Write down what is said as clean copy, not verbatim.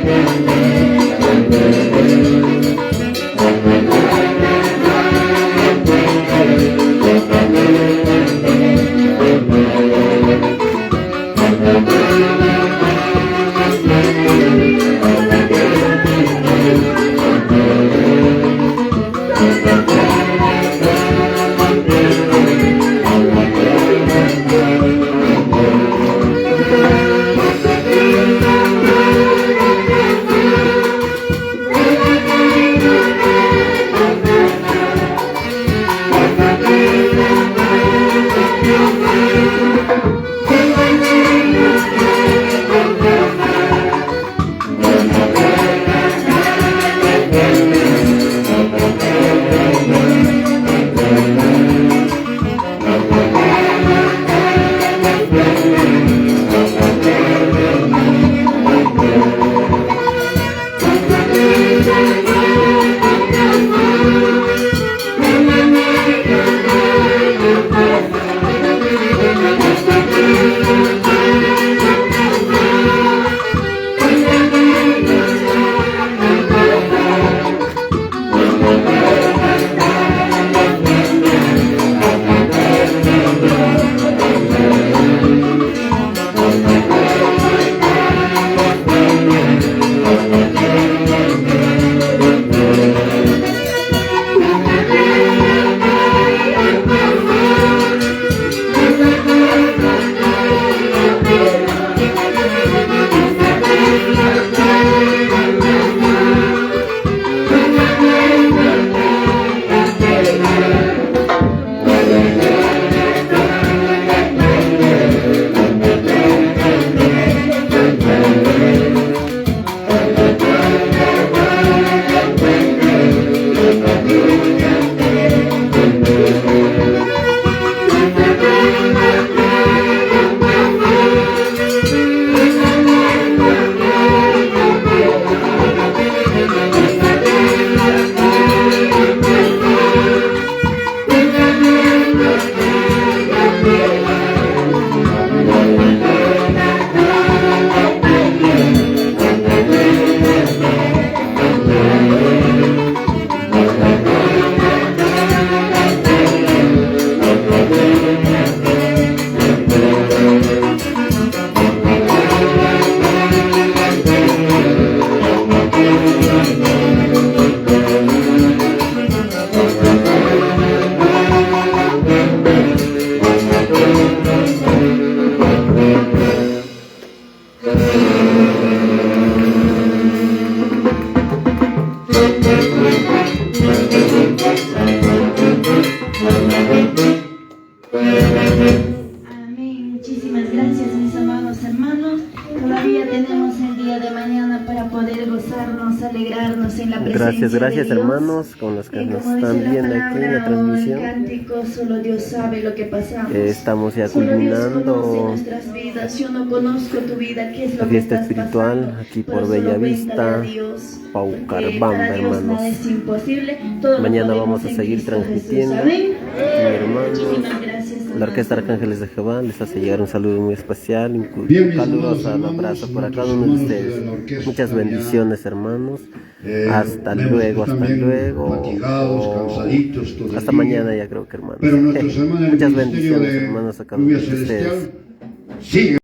Thank you. para poder gozarnos, alegrarnos en la presencia Gracias de Dios. hermanos con los que nos Como dice están la viendo aquí en la palabra o transmisión. el cántico, solo Dios sabe lo que pasamos. Estamos ya Solo Dios conoce culminando nuestras vidas. Yo no conozco tu vida, qué es la lo que fiesta estás espiritual pasando, aquí pero por solo cuéntale a Bellavista, Dios, porque Paucarbamba, para Dios hermanos. nada es imposible. Todo lo Mañana podemos vamos a en seguir Cristo transmitiendo. Jesús. Amén. Aquí, hermanos. Muchísimas gracias, La Orquesta hermanos. Arcángeles de Jehová les hace llegar un saludo muy especial, un Bien, mis caluroso amados abrazo para hermanos, cada uno de nuestros ustedes. hermanos de la orquesta Muchas bendiciones, hermanos. Hasta vemos luego, que hasta están bien luego. fatigados, cansaditos todo el Hasta día. mañana ya creo que, hermanos. Pero nuestros hermanos del Muchas Ministerio bendiciones, de hermanos, a cada uno Lluvia de ustedes. Celestial siguen